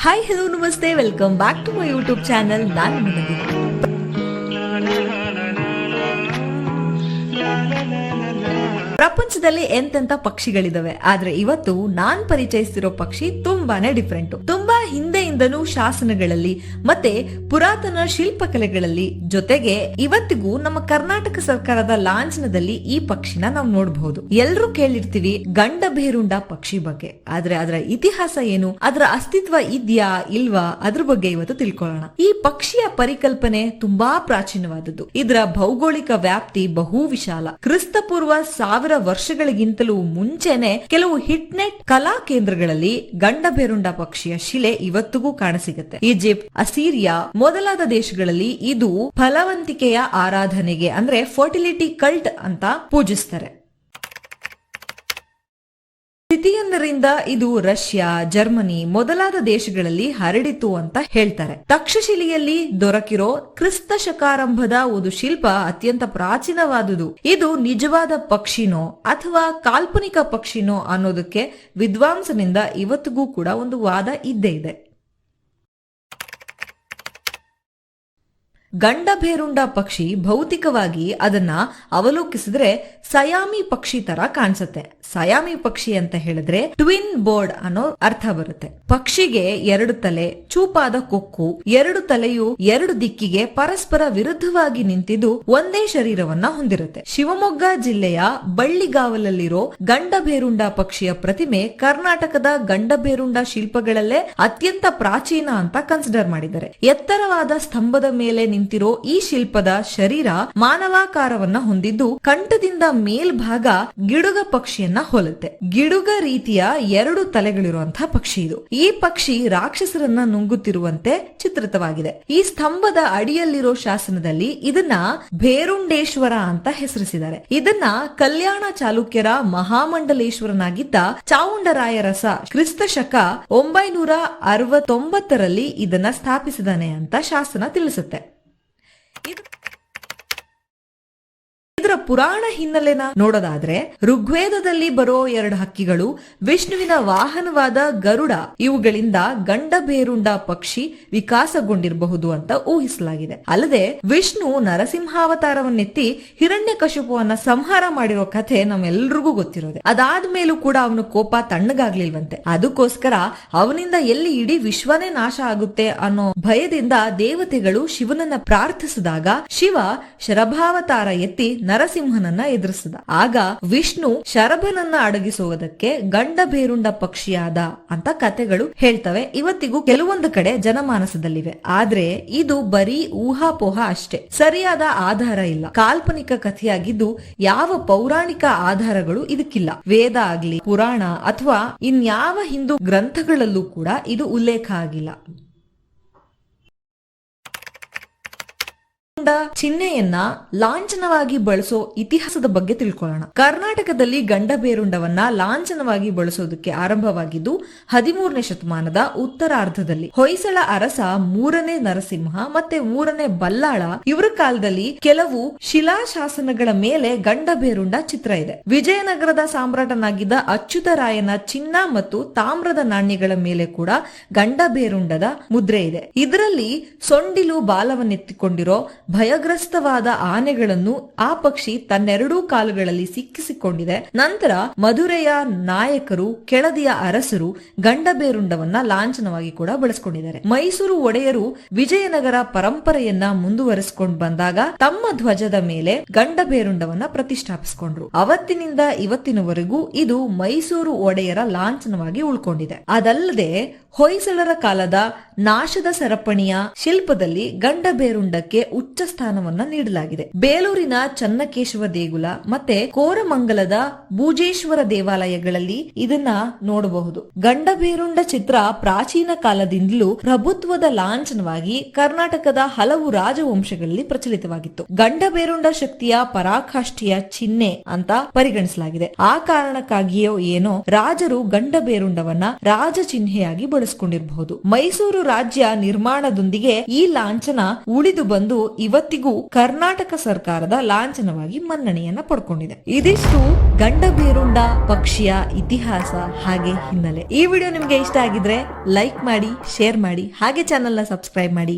Hi hello ನಮಸ್ತೆ, welcome back to my YouTube channel. ನಾನು ಮನದಿ. ಪ್ರಪಂಚದಲ್ಲಿ ಎಂತೆಂತ ಪಕ್ಷಿಗಳಿದಾವೆ, ಆದ್ರೆ ಇವತ್ತು ನಾನ್ ಪರಿಚಯಿಸಿರೋ ಪಕ್ಷಿ ತುಂಬಾನೇ ಡಿಫ್ರೆಂಟ್. ತುಂಬಾ ಹಿಂದೆಯಿಂದನೂ ಶಾಸನಗಳಲ್ಲಿ ಮತ್ತೆ ಪುರಾತನ ಶಿಲ್ಪಕಲೆಗಳಲ್ಲಿ, ಜೊತೆಗೆ ಇವತ್ತಿಗೂ ನಮ್ಮ ಕರ್ನಾಟಕ ಸರ್ಕಾರದ ಲಾಂಛನದಲ್ಲಿ ಈ ಪಕ್ಷಿನ ನಾವು ನೋಡಬಹುದು. ಎಲ್ರೂ ಕೇಳಿರ್ತೀವಿ ಗಂಡಭೇರುಂಡ ಪಕ್ಷಿ ಬಗ್ಗೆ, ಆದ್ರೆ ಅದರ ಇತಿಹಾಸ ಏನು, ಅದರ ಅಸ್ತಿತ್ವ ಇದ್ಯಾ ಇಲ್ವಾ, ಅದ್ರ ಬಗ್ಗೆ ಇವತ್ತು ತಿಳ್ಕೊಳ್ಳೋಣ. ಈ ಪಕ್ಷಿಯ ಪರಿಕಲ್ಪನೆ ತುಂಬಾ ಪ್ರಾಚೀನವಾದದ್ದು. ಇದರ ಭೌಗೋಳಿಕ ವ್ಯಾಪ್ತಿ ಬಹು ವಿಶಾಲ. ಕ್ರಿಸ್ತಪೂರ್ವ 1000 ವರ್ಷಗಳಿಗಿಂತಲೂ ಮುಂಚೆನೆ ಕೆಲವು ಹಿಟ್ನೆಟ್ ಕಲಾ ಕೇಂದ್ರಗಳಲ್ಲಿ ಗಂಡಭೇರುಂಡ ಪಕ್ಷಿಯ ಶಿಲೆ ಇವತ್ತಿಗೂ ಕಾಣಸಿಗುತ್ತೆ. ಈಜಿಪ್ಟ್, ಅಸಿರಿಯಾ ಮೊದಲಾದ ದೇಶಗಳಲ್ಲಿ ಇದು ಫಲವಂತಿಕೆಯ ಆರಾಧನೆಗೆ ಅಂದ್ರೆ ಫರ್ಟಿಲಿಟಿ ಕಲ್ಟ್ ಅಂತ ಪೂಜಿಸ್ತಾರೆ. ಸ್ಥಿತಿಯೊಂದರಿಂದ ಇದು ರಷ್ಯಾ, ಜರ್ಮನಿ ಮೊದಲಾದ ದೇಶಗಳಲ್ಲಿ ಹರಡಿತು ಅಂತ ಹೇಳ್ತಾರೆ. ತಕ್ಷಶಿಲೆಯಲ್ಲಿ ದೊರಕಿರೋ ಕ್ರಿಸ್ತ ಶಕಾರಂಭದ ಒಂದು ಶಿಲ್ಪ ಅತ್ಯಂತ ಪ್ರಾಚೀನವಾದುದು. ಇದು ನಿಜವಾದ ಪಕ್ಷಿನೋ ಅಥವಾ ಕಾಲ್ಪನಿಕ ಪಕ್ಷಿನೋ ಅನ್ನೋದಕ್ಕೆ ವಿದ್ವಾಂಸನಿಂದ ಇವತ್ತಿಗೂ ಕೂಡ ಒಂದು ವಾದ ಇದ್ದೇ ಇದೆ. ಗಂಡಭೇರುಂಡ ಪಕ್ಷಿ ಭೌತಿಕವಾಗಿ ಅದನ್ನ ಅವಲೋಕಿಸಿದ್ರೆ ಸಯಾಮಿ ಪಕ್ಷಿ ತರ ಕಾಣಿಸುತ್ತೆ. ಸಯಾಮಿ ಪಕ್ಷಿ ಅಂತ ಹೇಳಿದ್ರೆ ಟ್ವಿನ್ ಬರ್ಡ್ ಅನ್ನೋ ಅರ್ಥ ಬರುತ್ತೆ. ಪಕ್ಷಿಗೆ 2 ತಲೆ, ಚೂಪಾದ ಕೊಕ್ಕು, 2 ತಲೆಯು 2 ದಿಕ್ಕಿಗೆ ಪರಸ್ಪರ ವಿರುದ್ಧವಾಗಿ ನಿಂತಿದ್ದು ಒಂದೇ ಶರೀರವನ್ನ ಹೊಂದಿರುತ್ತೆ. ಶಿವಮೊಗ್ಗ ಜಿಲ್ಲೆಯ ಬಳ್ಳಿಗಾವಲಲ್ಲಿರೋ ಗಂಡಭೇರುಂಡ ಪಕ್ಷಿಯ ಪ್ರತಿಮೆ ಕರ್ನಾಟಕದ ಗಂಡಭೇರುಂಡ ಶಿಲ್ಪಗಳಲ್ಲೇ ಅತ್ಯಂತ ಪ್ರಾಚೀನ ಅಂತ ಕನ್ಸಿಡರ್ ಮಾಡಿದ್ದಾರೆ. ಎತ್ತರವಾದ ಸ್ತಂಭದ ಮೇಲೆ ನಿಂತಿರೋ ಈ ಶಿಲ್ಪದ ಶರೀರ ಮಾನವಾಕಾರವನ್ನ ಹೊಂದಿದ್ದು ಕಂಠದಿಂದ ಮೇಲ್ಭಾಗ ಗಿಡುಗ ಪಕ್ಷಿಯನ್ನ ಹೋಲುತ್ತೆ. ಗಿಡುಗ ರೀತಿಯ 2 ತಲೆಗಳಿರುವಂತಹ ಪಕ್ಷಿ ಇದು. ಈ ಪಕ್ಷಿ ರಾಕ್ಷಸರನ್ನ ನುಂಗುತ್ತಿರುವಂತೆ ಚಿತ್ರಿತವಾಗಿದೆ. ಈ ಸ್ತಂಭದ ಅಡಿಯಲ್ಲಿರೋ ಶಾಸನದಲ್ಲಿ ಇದನ್ನ ಭೇರುಂಡೇಶ್ವರ ಅಂತ ಹೆಸರಿಸಿದ್ದಾರೆ. ಇದನ್ನ ಕಲ್ಯಾಣ ಚಾಲುಕ್ಯರ ಮಹಾಮಂಡಲೇಶ್ವರನಾಗಿದ್ದ ಚಾವುಂಡರಾಯರಸ ಕ್ರಿಸ್ತ ಶಕ 969ರಲ್ಲಿ ಇದನ್ನ ಸ್ಥಾಪಿಸಿದಾನೆ ಅಂತ ಶಾಸನ ತಿಳಿಸುತ್ತೆ. ಇದರ ಪುರಾಣ ಹಿನ್ನೆಲೆನ ನೋಡೋದಾದ್ರೆ ಋಗ್ವೇದದಲ್ಲಿ ಬರೋ 2 ಹಕ್ಕಿಗಳು ವಿಷ್ಣುವಿನ ವಾಹನವಾದ ಗರುಡ, ಇವುಗಳಿಂದ ಗಂಡಭೇರುಂಡ ಪಕ್ಷಿ ವಿಕಾಸಗೊಂಡಿರಬಹುದು ಅಂತ ಊಹಿಸಲಾಗಿದೆ. ಅಲ್ಲದೆ ವಿಷ್ಣು ನರಸಿಂಹಾವತಾರವನ್ನೆತ್ತಿ ಹಿರಣ್ಯಕಶಿಪುವನ್ನ ಸಂಹಾರ ಮಾಡಿರೋ ಕಥೆ ನಮ್ಮೆಲ್ರಿಗೂ ಗೊತ್ತಿರೋದೆ. ಅದಾದ್ಮೇಲೂ ಕೂಡ ಅವನ ಕೋಪ ತಣ್ಣಗಾಗ್ಲಿಲ್ವಂತೆ. ಅದಕ್ಕೋಸ್ಕರ ಅವನಿಂದ ಎಲ್ಲಿ ಇಡೀ ವಿಶ್ವನೇ ನಾಶ ಆಗುತ್ತೆ ಅನ್ನೋ ಭಯದಿಂದ ದೇವತೆಗಳು ಶಿವನನ್ನ ಪ್ರಾರ್ಥಿಸಿದಾಗ ಶಿವ ಶರಭಾವತಾರ ಎತ್ತಿ ನರಸಿಂಹನನ್ನ ಎದುರಿಸಿದ. ಆಗ ವಿಷ್ಣು ಶರಭನನ್ನ ಅಡಗಿಸುವುದಕ್ಕೆ ಗಂಡಭೇರುಂಡ ಪಕ್ಷಿಯಾದ ಅಂತ ಕಥೆಗಳು ಹೇಳ್ತವೆ. ಇವತ್ತಿಗೂ ಕೆಲವೊಂದು ಕಡೆ ಜನಮಾನಸದಲ್ಲಿವೆ. ಆದ್ರೆ ಇದು ಬರೀ ಊಹಾಪೋಹ ಅಷ್ಟೇ, ಸರಿಯಾದ ಆಧಾರ ಇಲ್ಲ. ಕಾಲ್ಪನಿಕ ಕಥೆಯಾಗಿದ್ದು ಯಾವ ಪೌರಾಣಿಕ ಆಧಾರಗಳು ಇದಕ್ಕಿಲ್ಲ. ವೇದ ಆಗ್ಲಿ, ಪುರಾಣ ಅಥವಾ ಇನ್ಯಾವ ಹಿಂದೂ ಗ್ರಂಥಗಳಲ್ಲೂ ಕೂಡ ಇದು ಉಲ್ಲೇಖ ಆಗಿಲ್ಲ. ಚಿಹ್ನೆಯನ್ನ ಲಾಂಛನವಾಗಿ ಬಳಸೋ ಇತಿಹಾಸದ ಬಗ್ಗೆ ತಿಳ್ಕೊಳ್ಳೋಣ. ಕರ್ನಾಟಕದಲ್ಲಿ ಗಂಡಭೇರುಂಡವನ್ನ ಲಾಂಛನವಾಗಿ ಬಳಸೋದಕ್ಕೆ ಆರಂಭವಾಗಿದ್ದು 13ನೇ ಶತಮಾನದ ಉತ್ತರಾರ್ಧದಲ್ಲಿ. ಹೊಯ್ಸಳ ಅರಸ 3ನೇ ನರಸಿಂಹ ಮತ್ತೆ 3ನೇ ಬಲ್ಲಾಳ ಇವರ ಕಾಲದಲ್ಲಿ ಕೆಲವು ಶಿಲಾಶಾಸನಗಳ ಮೇಲೆ ಗಂಡಭೇರುಂಡ ಚಿತ್ರ ಇದೆ. ವಿಜಯನಗರದ ಸಾಮ್ರಾಟನಾಗಿದ್ದ ಅಚ್ಯುತರಾಯನ ಚಿನ್ನ ಮತ್ತು ತಾಮ್ರದ ನಾಣ್ಯಗಳ ಮೇಲೆ ಕೂಡ ಗಂಡಭೇರುಂಡದ ಮುದ್ರೆ ಇದೆ. ಇದರಲ್ಲಿ ಸೊಂಡಿಲು ಬಾಲವನ್ನೆತ್ತಿಕೊಂಡಿರೋ ಭಯಗ್ರಸ್ತವಾದ ಆನೆಗಳನ್ನು ಆ ಪಕ್ಷಿ ತನ್ನೆರಡೂ ಕಾಲುಗಳಲ್ಲಿ ಸಿಕ್ಕಿಸಿಕೊಂಡಿದೆ. ನಂತರ ಮಧುರೆಯ ನಾಯಕರು, ಕೆಳದಿಯ ಅರಸರು ಗಂಡಭೇರುಂಡವನ್ನ ಲಾಂಛನವಾಗಿ ಕೂಡ ಬಳಸಿಕೊಂಡಿದ್ದಾರೆ. ಮೈಸೂರು ಒಡೆಯರು ವಿಜಯನಗರ ಪರಂಪರೆಯನ್ನ ಮುಂದುವರಿಸಿಕೊಂಡು ಬಂದಾಗ ತಮ್ಮ ಧ್ವಜದ ಮೇಲೆ ಗಂಡಭೇರುಂಡವನ್ನ ಪ್ರತಿಷ್ಠಾಪಿಸಿಕೊಂಡ್ರು. ಅವತ್ತಿನಿಂದ ಇವತ್ತಿನವರೆಗೂ ಇದು ಮೈಸೂರು ಒಡೆಯರ ಲಾಂಛನವಾಗಿ ಉಳ್ಕೊಂಡಿದೆ. ಅದಲ್ಲದೆ ಹೊಯ್ಸಳರ ಕಾಲದ ನಾಶದ ಸರಪಣಿಯ ಶಿಲ್ಪದಲ್ಲಿ ಗಂಡಭೇರುಂಡಕ್ಕೆ ಉಚ್ಚ ಸ್ಥಾನವನ್ನ ನೀಡಲಾಗಿದೆ. ಬೇಲೂರಿನ ಚನ್ನಕೇಶವ ದೇಗುಲ ಮತ್ತೆ ಕೋರಮಂಗಲದ ಭೂಜೇಶ್ವರ ದೇವಾಲಯಗಳಲ್ಲಿ ಇದನ್ನ ನೋಡಬಹುದು. ಗಂಡಭೇರುಂಡ ಚಿತ್ರ ಪ್ರಾಚೀನ ಕಾಲದಿಂದಲೂ ಪ್ರಭುತ್ವದ ಲಾಂಛನವಾಗಿ ಕರ್ನಾಟಕದ ಹಲವು ರಾಜವಂಶಗಳಲ್ಲಿ ಪ್ರಚಲಿತವಾಗಿತ್ತು. ಗಂಡಭೇರುಂಡ ಶಕ್ತಿಯ ಪರಾಕಾಷ್ಠೆಯ ಚಿಹ್ನೆ ಅಂತ ಪರಿಗಣಿಸಲಾಗಿದೆ. ಆ ಕಾರಣಕ್ಕಾಗಿಯೋ ಏನೋ ರಾಜರು ಗಂಡಭೇರುಂಡವನ್ನ ರಾಜ ಚಿಹ್ನೆಯಾಗಿ ಬಳಸಿಕೊಂಡಿರಬಹುದು. ಮೈಸೂರು ರಾಜ್ಯ ನಿರ್ಮಾಣದೊಂದಿಗೆ ಈ ಲಾಂಛನ ಉಳಿದು ಬಂದು ಇವತ್ತಿಗೂ ಕರ್ನಾಟಕ ಸರ್ಕಾರದ ಲಾಂಛನವಾಗಿ ಮನ್ನಣೆಯನ್ನ ಪಡ್ಕೊಂಡಿದೆ. ಇದಿಷ್ಟು ಗಂಡಬೇರುಂಡ ಪಕ್ಷಿಯ ಇತಿಹಾಸ ಹಾಗೆ ಹಿನ್ನೆಲೆ. ಈ ವಿಡಿಯೋ ನಿಮ್ಗೆ ಇಷ್ಟ ಆಗಿದ್ರೆ ಲೈಕ್ ಮಾಡಿ, ಶೇರ್ ಮಾಡಿ, ಹಾಗೆ ಚಾನೆಲ್ ನ ಸಬ್ಸ್ಕ್ರೈಬ್ ಮಾಡಿ.